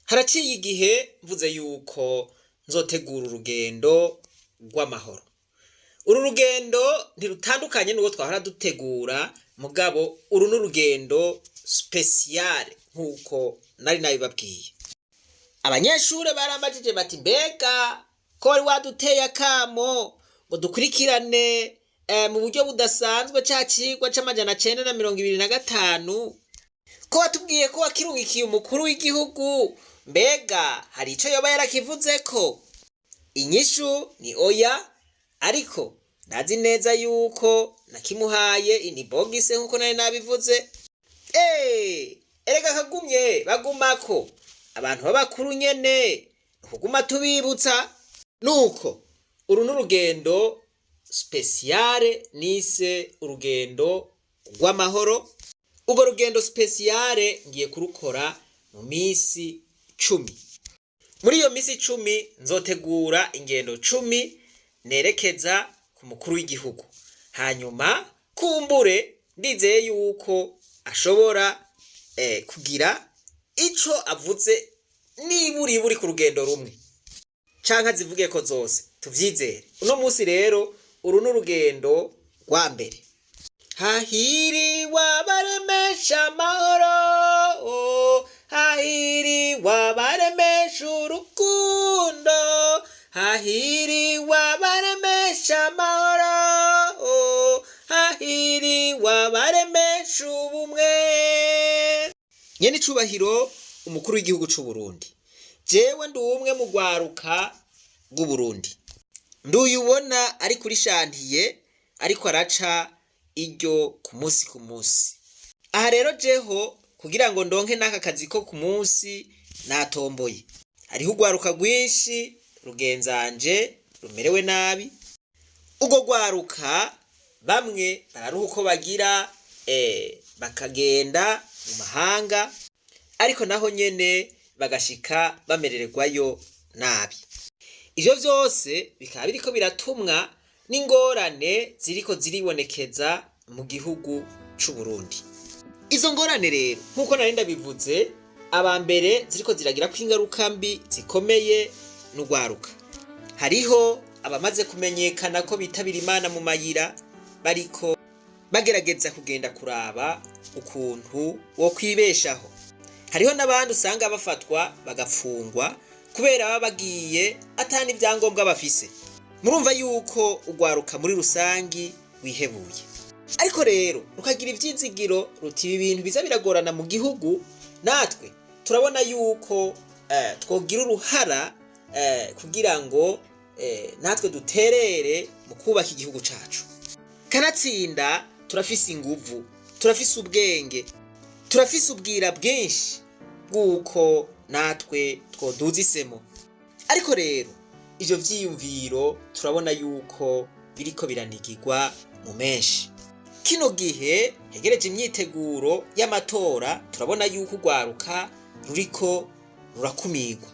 haraciye igihe mvuze yuko nzotegura urugendo rw'amahoro. Uru rugendo ntirutandukanye n'uwo twahora dutegura, mugabo uru n'urugendo spesiyale nk'uko nari nabibabwiye. Abanyeshure barambajije bati mbega ko wari waduteye akamo ngo dukurikirane mu buryo budasanzwe ca cigwa c'amajana 925, ko watubwiye ko wakirungikiye umukuru w'igihugu, mbega hari ico yoba yarakivuzeko? Inyishu ni oya, ariko ndazi neza yuko nakimuhaye inibogise nkuko nari nabivuze. Erega kagumye bagumako abantu b'abakuru nyene kuguma tubibutsa. Nuko uru n'urugendo spesiyale nise urugendo rw'amahoro. Ubwo rugendo spesiyale ngiye kurukora mu misi 10. Muri iyo misi 10 nzotegura ingendo 10 nerekeza ku mukuru w'igihugu. Hanyuma kumbure ndizeye yuko ashobora kugira ico avuze niburi buri ku rugendo rumwe, canka zivuge ko zose tuvyizere. Uno musi rero uru n'urugendo rwa mbere. Hahiriwe abaremesha amahoro, hahiriwe abaremesha urukundo, hahiriwe abaremesha amahoro, hahiriwe abaremesha ubumwe. Nyene icubahiro umukuru w'igihugu c'u Burundi, jewe ndi umwe mu rwaruka rw'u Burundi, nduyubona ari kuri shantiye ariko araca iryo ku munsi. Aha rero jeho kugira ngo ndonke n'aka kazi ko ku munsi natomboye. Hariho urwaruka rwinshi rugenzanje rumerewe nabi. Ubwo rwaruka bamwe bararuha uko bagira bakagenda mu mahanga, ariko naho nyene bagashika bamerererwayo nabi. Ivyo vyose bikaba biriko biratumwa n'ingorane ziriko ziribonekeza mu gihugu c'u Burundi. Izo ngorane rero nkuko nari ndabivuze, abambere ziriko ziragira ko ingaruka mbi zikomeye n'urwaruka. Hariho abamaze kumenyekana ko bitabira Imana mu mayira, bariko bagerageza kugenda kuraba ukuntu wo kwibeshaho. Hariho n'abandi usanga bafatwa bagafungwa kubera baba bagiye atani ibyangombwa bafise. Murumva yuko urwaruka muri rusangi wihebuye. Ariko rero rukagira ivyizigiro ruti ibintu biza biragorana mu gihugu, natwe turabona yuko twogira uruhara kugira ngo natwe duterere mu kubaka igihugu cacu. Kanatsinda turafise inguvu, turafise ubwenge, turafise ubwira bwinshi bw'uko natwe twoduza isemo. Ariko rero ivyo vyiyumviro turabona yuko biriko biranigirwa mu menshi. Kino gihe hegereje imyiteguro y'amatora, turabona yuko urwaruka ruriko rurakumirwa.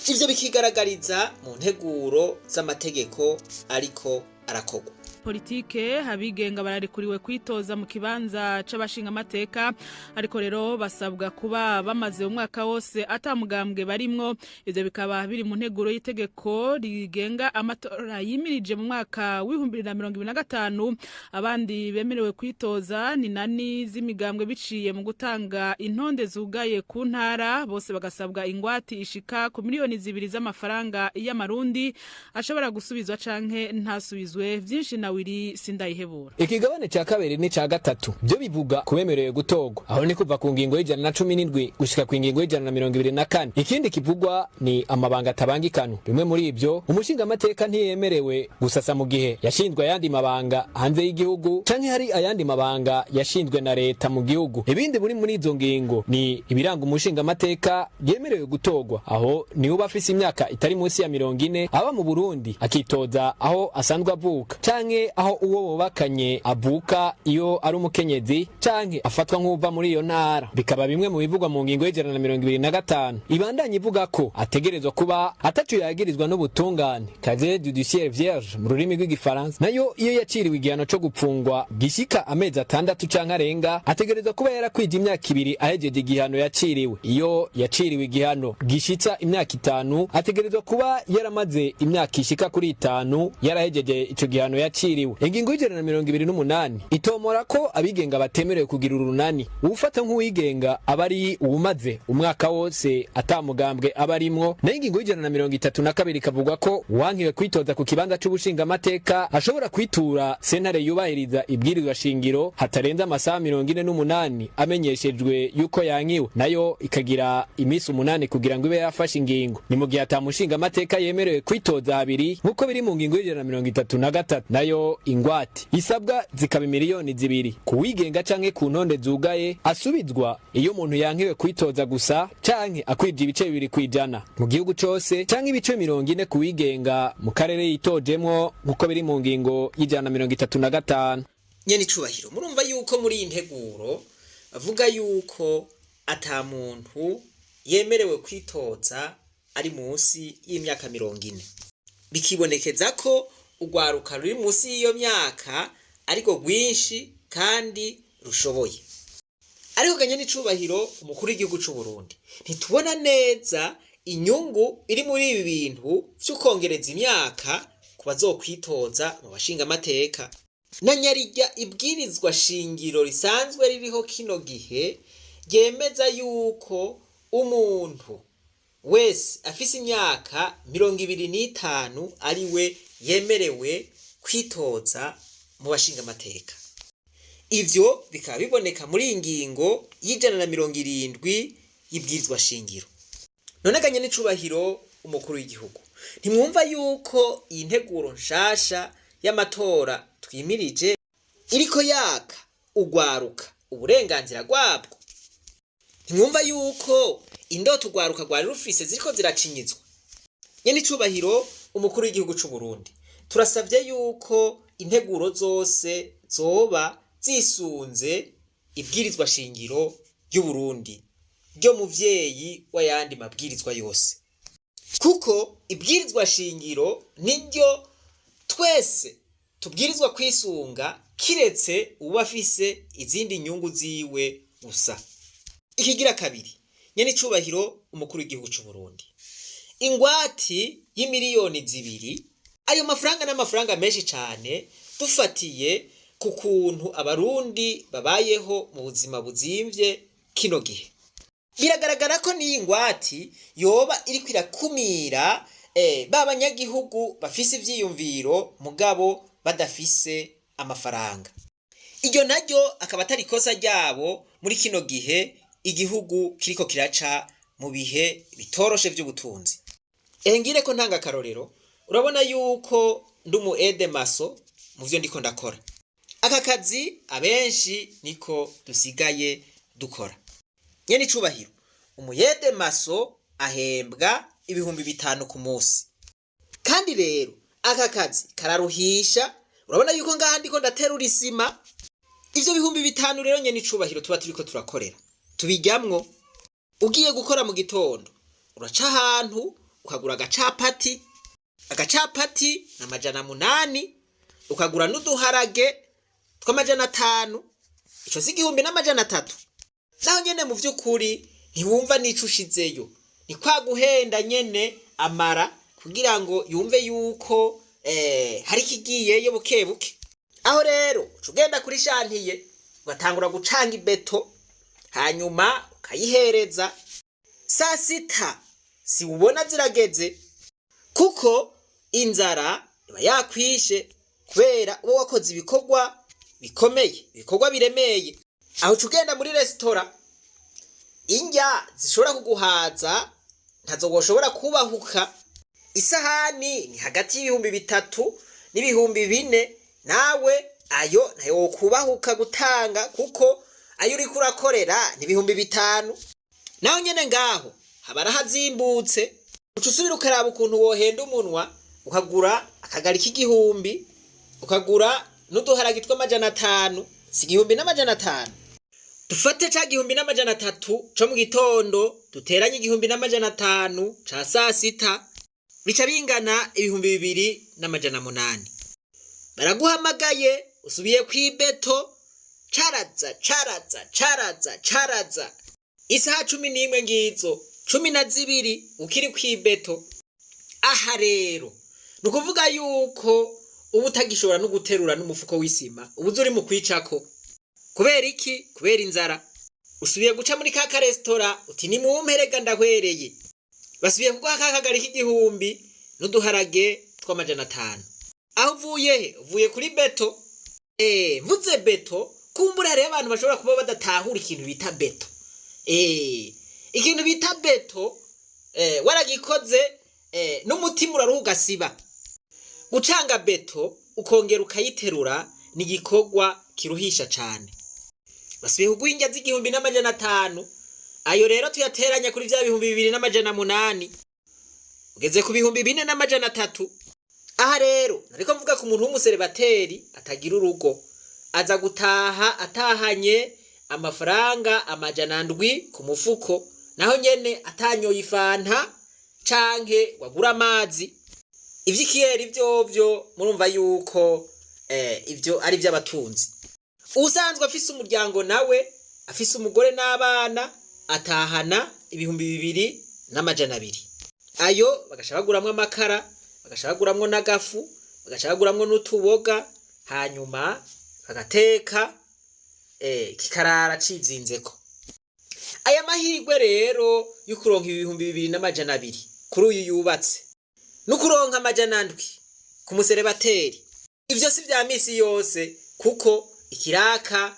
Ivyo bikigaragariza mu nteguro z'amategeko ariko arakogwa. Politike abigenga bararikuriwe kwitoza mu kibanza c'abashinga amateka, ariko rero basabwa kuba bamaze umwaka wose atamugambwe barimwo. Ivyo bikaba biri mu nteguro y'itegeko rigenga amatora yimirije mu mwaka w'2025. Abandi bemerewe kwitoza ni nani z'imigambwe biciye mu gutanga intonde zugaye ku ntara, bose bagasabwa ingwati ishika ku miliyoni 2 z'amafaranga y'amarundi ashobora gusubizwa canke ntasubizwe. Vyinshi na Wiri Sindayihebura. Ikigabane ca kabiri ni ca gatatu byo bivuga kubemerewe gutogwa, aho ni kuva ku ngingo y'117 gushika ku ngingo y'124. Ikindi kivugwa ni amabanga atabangikano. Bimwe muri ivyo umushinga amateka ntiyemerewe gusasa mu gihe yashinzwe ayandi mabanga hanze y'igihugu canke hari ayandi mabanga yashinzwe na leta mu gihugu. Ibindi muri izo ngingo ni ibiranga umushinga amateka yemerewe gutogwa, aho ni uba afise imyaka itari munsi ya 40, aba mu Burundi akitoza aho asanzwe avuka, canke canke aho uwo bubakanye avuka iyo ari umukenyezi canke afatwa nk'uva muri iyo ntara. Bikaba bimwe mu bivugwa mu ngingo y'ijana na 25 ibandanye ivuga ko ategerezwa kuba ataco yagirizwa n'ubutungane casier judiciaire vierge mu rurimi rw'igifaransa. Nayo iyo yaciriwe igihano co gupfungwa gishika amezi 6 canke arenga ategerezwa kuba yarakwije imyaka 2 ahejeje igihano yaciriwe. Iyo yaciriwe igihano gishitsa imyaka 5 ategerezwa kuba yaramaze imyaka ishika kuri 5 yarahejeje ico gihano yaciriwe. Ingingo y'ijana na 28 itomora ko abigenga batemerewe kugira urunani. Ufata nk'uwigenga abari uwumaze umwaka wose atamugambwe abarimwo. Na ingingo y'ijana na 32 kavugwa ko uwankiwe kwitoza ku kibanza c'ubushinga amateka ashobora kwitura sentare yubahiriza ibwirizwa shingiro hatarenza amasaha 48 amenyeshejwe yuko yankiwe, nayo ikagira imisi 8 kugira ngo ibe yafashe ingingo. Ni mu gihe atamushinga amateka yemerewe kwitoza habiri nkuko biri mu ngingo y'ijana na 33. Nayo ingwate isabwa zikaba miliyoni 2 kuwigenga canke ku ntonde zugaye asubizwa iyo umuntu yankiwe kwitoza gusa canke akwije ibice 2 kwijana mu gihugu cose canke ibice 40 kuwigenga mu karere yitojemwo nkuko biri mu ngingo y'ijana na 35. Nyene icubahiro murumva yuko muri integuro avuga yuko ata muntu yemerewe kwitoza ari munsi y'imyaka 40. Bikibonekeza ko ugwaruka ruri munsi y'iyo myaka ariko rwinshi kandi rushoboye. Ariko ganye n'icubahiro umukuru w'igihugu c'u Burundi ntitubona neza inyungu iri muri ibi bintu vy'ukongereza imyaka kubazokwitoza mu bashinga amateka. Na nyarirya ibwirizwa shingiro risanzwe ririho kino gihe ryemeza yuko umuntu wese afise imyaka 25 ariwe yemerewe kwitoza mu bashinga amateka. Ivyo bikaba biboneka muri ingingo y'ijana na 70 y'ibwirizwa shingiro. None ganye n'icubahiro umukuru w'igihugu ntimwumva yuko iyi nteguro nshasha y'amatora twimirije iriko yaka ugwaruka uburenganzira bwabwo? Ntimwumva yuko indoto ugwaruka rwari rufise ziriko ziracinyizwa? Nyene icubahiro umukuru w'igihugu c'u Burundi turasavye yuko integuro zose zoba zisunze ibwirizwa shingiro ry'u Burundi ryo muvyeyi w'ayandi mabwirizwa yose, kuko ibwirizwa shingiro niryo twese tubwirizwa kwisunga kiretse uba afise izindi nyungu ziwe gusa. Ikigira kabiri, nyene icubahiro umukuru w'igihugu c'u Burundi ingwati y'imiliyoni 2 ayo mafaranga n'amafaranga menshi cane dufatiye ku kuntu abarundi babayeho mu buzima buzimvye kino gihe. Biragaragara ko ni ingwati yoba iri kwirakumira babanyagihugu bafise ivyiyumviro mugabo badafise amafaranga. Iryo naryo akaba atari kosa ryabo muri kino gihe igihugu kiriko kiraca mu bihe bitoroshe vy'ubutunzi. Ngire ko ntanga karorero, urabona yuko ndumu aide maso mu vyo ndiko ndakora. Aka kazi abenshi niko dusigaye dukora. Nyene icubahiro umuyede maso ahembwa 5,000 ku munsi. Kandi rero aka kazi kararuhisha, urabona yuko ngaha ndiko ndaterura isima. Ivyo 5,000 rero nyene icubahiro tuba turiko turakorera tubijyamwo. Ugiye gukora mu gitondo uraca ahantu ukagura agacapati na 800, ukagura n'uduharage tw'amajana 5, ico si 1,300. Naho nyene mu vy'ukuri ntiwumva nico ushizeyo, ni kwa guhenda nyene amara kugira ngo yumve yuko hari kigiyeyo bukebuke. Aho rero ugenda kuri shantiye ugatangura gucanga ibeto hanyuma ukayihereza saa 6 si ubona zirageze, kuko inzara iba yakwishe kubera uwo wakoze ibikorwa bikomeye, ibikorwa biremeye. Aho ugenda muri restaurant indya zishobora kuguhaza ntazo woshobora kubahuka. Isahani ni hagati y'3,000 n'4,000, nawe ayo nayo wokubahuka gutanga kuko ayo uri kurakorera ni 5,000. Naho nyene ngaho habara hazimbutse ucusubira ukaraba ukuntu wohenda umunwa ukagura akagari k'igihumbi ukagura n'uduharage tw'amajana 5 si 1,500. Dufate ca 1,300 co mu gitondo duteranye 1,500 ca sasita bica bingana 2,800. Baraguhamagaye usubiye kwibeto caraza isaha 11 ngizo 12 ukiri kwibeto. Aha rero nukuvuga yuko ubu utagishobora no guterura n'umufuko w'isima ubuze uri mu kwicako. Kubera iki? Kubera inzara. Usubiye guca muri ka restaurant uti ni mumperega ndahwereye. Basubiye kuguha kakagari k'igihumbi n'uduharage tw'amajana 5. Aho uvuye he? Uvuye kuri beto. Mvuze beto kumbura rero abantu bashobora kuba badatahura ikintu bita beto. Ikintu bita beto waragikoze n'umutima uraruhuga siba. Gucanga beto ukongera ukayiterura ni gikorwa kiruhisha cyane. Basubiye kuguhinja z'igihumbi n'amajana 5. Ayo rero tuyateranya kuri vya 2,800. Ugeze ku 4,300. Aha rero nariko mvuga ku muntu w'umuserebateri atagira urugo aza gutaha atahanye amafaranga amajana 7 ku mufuko, naho nyene atanyoye ifanta canke wagura amazi. Ivy'ikiyeri ivyovyo murumva yuko ivyo ari vy'abatunzi. Usanzwe afise umuryango nawe afise umugore n'abana atahana 2,200. Ayo bagashaka baguramwo amakara, bagashaka baguramwo n'agafu, bagashaka baguramwo n'utuboga, hanyuma bagateka kikarara cizinzeko. Aya mahirwe rero y'ukuronka 2,200 kuri uyu yubatse n'ukuronka amajana 7 ku muserebateri. Ivyo si vya misi yose kuko ikiraka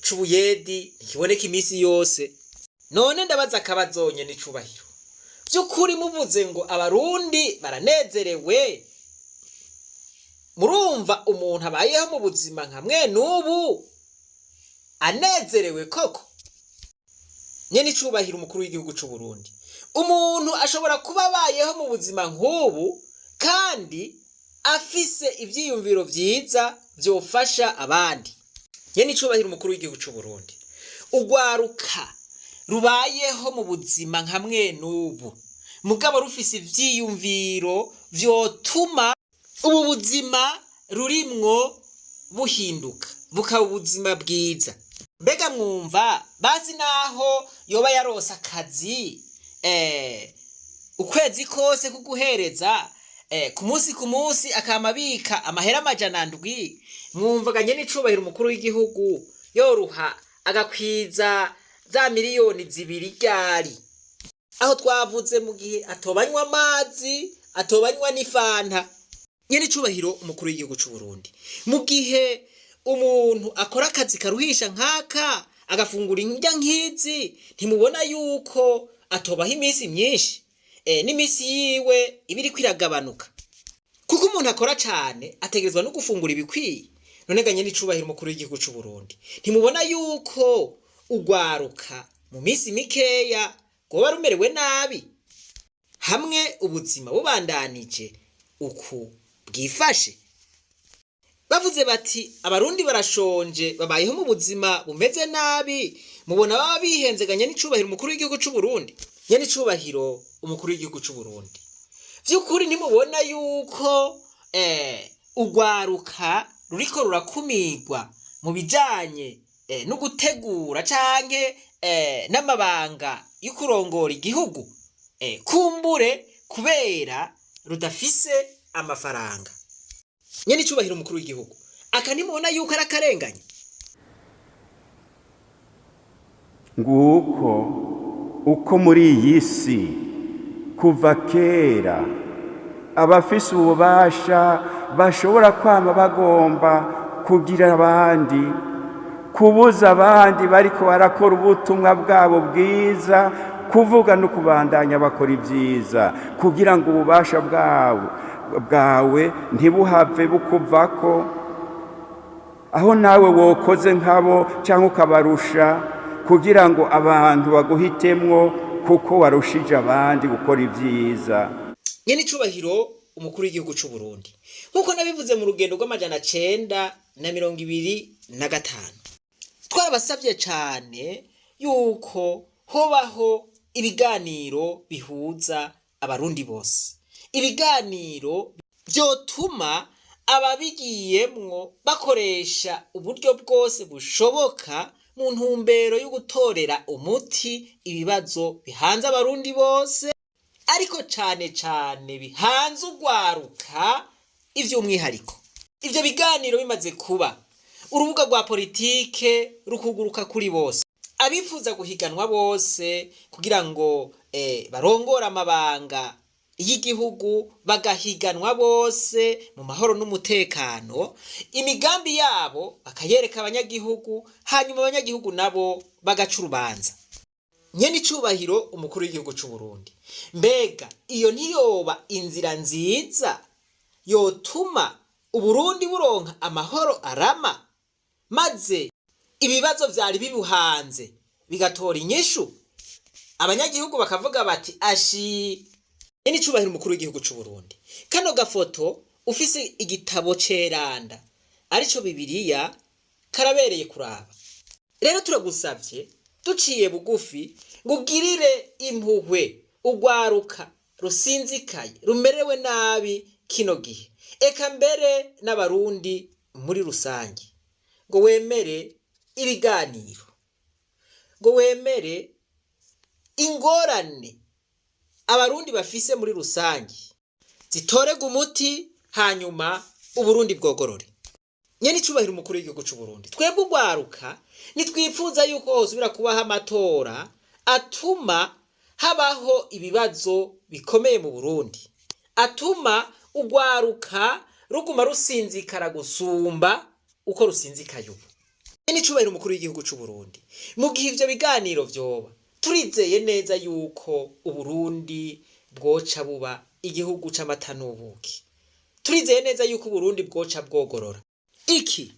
c'ubuyedi ntikiboneka imisi yose. None ndabaza akabazonye n'icubahiro. Byukuri muvuze ngo abarundi baranezerewe, murumva umuntu abayeho mu buzima nka mwe n'ubu anezerewe koko? Nyene icubahiro umukuru w'igihugu c'u Burundi, umuntu ashobora kuba abayeho mu buzima nk'ubu kandi afise ivyiyumviro vyiza vyofasha abandi. Nyene icubahiro umukuru w'igihugu c'u Burundi, ugwaruka rubayeho mu buzima nka mwe n'ubu mugabo rufise ivyiyumviro vyotuma ubu buzima rurimwo buhinduka bukaba ubuzima bwiza. Mbega mwumva bazi naho yoba yarosa akazi ukwezi kose kuguhereza ku munsi akamabika amahera amajana 7, mwumvaga nyene icubahiro umukuru w'igihugu yoruha agakwiza za miliyoni 2 ryari? Aho twavuze mu gihe atobanywa amazi atobanywa n'ifanta. Nyene icubahiro umukuru w'igihugu c'u Burundi, mu gihe umuntu akora akazi karuhisha nkaka agafungura indya nkizi, ntimubona yuko atobaho imisi myinshi n'imisi yiwe ibiri kwiragabanuka? Kuko umuntu akora cyane ategerezwa no gufungura ibikwiye. None ganye n'icubahiro umukuru w'igihugu c'u Burundi, ntimubona yuko ugwaruka mu misi mikeya goba rumerewe nabi hamwe ubuzima bubandanije uku bwifashe? Bavuze bati abarundi barashonje babayeho mu buzima bumeze nabi, mubona baba bihenze ganye n'icubahiro umukuru w'igihugu c'u Burundi. Nyene icubahiro umukuru w'igihugu c'u Burundi, vy'ukuri ntimubona yuko ugwaruka ruriko rurakumirwa mu bijanye no gutegura canke n'amabanga y'ukurongora igihugu, kumbure kubera rudafise amafaranga? Nyene icubahiro umukuru w'igihugu, aka ntimubona yuko ari akarenganye? Nguko uko muri iyi si kuva kera abafise ububasha bashobora kwama bagomba kugira abandi, kubuza abandi bariko barakora ubutumwa bwabo bwiza kuvuga no kubandanya bakora ibyiza, kugira ngo ububasha bwawe ntibuhave bukuvako, aho nawe wokoze nkabo cyangwa ukabarusha, kugira ngo abantu baguhitemwo kuko warushije abandi gukora ibyiza. Nyene icubahiro umukuru w'igihugu c'u Burundi nk'uko nabivuze mu rugendo rw'amajana 925 twarabasabye cane yuko hobaho ibiganiro bihuza abarundi bose, ibiganiro vyotuma ababigiyemwo bakoresha uburyo bwose bushoboka mu ntumbero yo gutorera umuti ibibazo bihanze abarundi bose, ariko cane cane bihanze urwaruka ivy'umwihariko. Ivyo biganiro bimaze kuba, urubuga rwa politike rukuguruka kuri bose, abifuza guhiganwa bose kugira ngo barongore amabanga y'igihugu bagahiganwa bose mu mahoro n'umutekano, imigambi yabo bakayereka abanyagihugu, hanyuma abanyagihugu nabo bagaca urubanza. Nyene icubahiro umukuru w'igihugu c'u Burundi, mbega iyo ntiyoba inzira nziza yotuma Uburundi buronka amahoro arama, maze ibibazo vyari bibuhanze bigatora inyishu, abanyagihugu bakavuga bati ashi Nyene icubahiro umukuru w'igihugu c'u Burundi, kano gafoto ufise igitabo ceranda arico Bibiliya karabereye kuraba. Rero turagusavye duciye bugufi ngugirire impuhwe urwaruka rusinzikaye rumerewe nabi kino gihe, eka mbere n'abarundi muri rusange, ngo wemere ibiganiro, ngo wemere ingorane abarundi bafise muri rusange zitorega umuti, hanyuma Uburundi bwogorore. Nyene icubahiro umukuru w'igihugu c'u Burundi, twebwe urwaruka nitwifuza yuko hosubira kubaho amatora atuma habaho ibibazo bikomeye mu Burundi, atuma urwaruka ruguma rusinzikara gusumba uko rusinzikaye ubu. Nyene icubahiro umukuru w'igihugu c'u Burundi, mu gihe ivyo biganiro vyoba, turizeye neza yuko Uburundi bwoca buba igihugu c'amata n'ubuki, turizeye neza yuko Uburundi bwoca bwogorora. Iki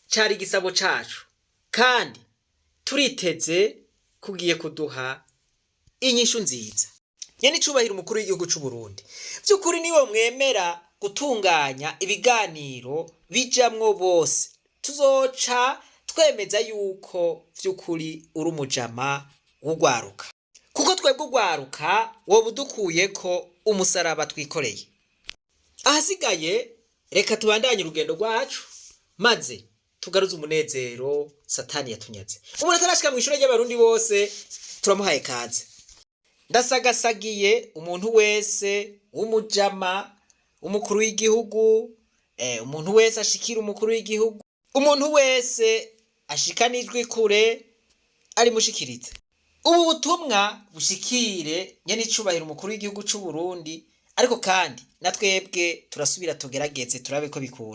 cari igisabo cacu, kandi turiteze kugiye kuduha inyishu nziza. Nyene icubahiro umukuru w'igihugu c'u Burundi, vy'ukuri niwe mwemera gutunganya ibiganiro bijamwo bose, tuzoca twemeza yuko vy'ukuri uri umujama w'urwaruka, kuko twebwe urwaruka woba udukuyeko umusaraba twikoreye. Ahasigaye reka tubandanye urugendo rwacu, maze tugaruze umunezero Satani yatunyaze. Umuntu atarashika mw'ishure ry'abarundi bose turamuhaye kaze. Ndasagasagiye umuntu wese w'umujama umukuru w'igihugu, umuntu wese ashikira umukuru w'igihugu, umuntu wese ashikanijwe kure ari mushikirize. Ubu butumwa bushikire nyene icubahiro umukuru w'igihugu c'u Burundi, ariko kandi natwebwe turasubira tugerageze turabe ko bikura.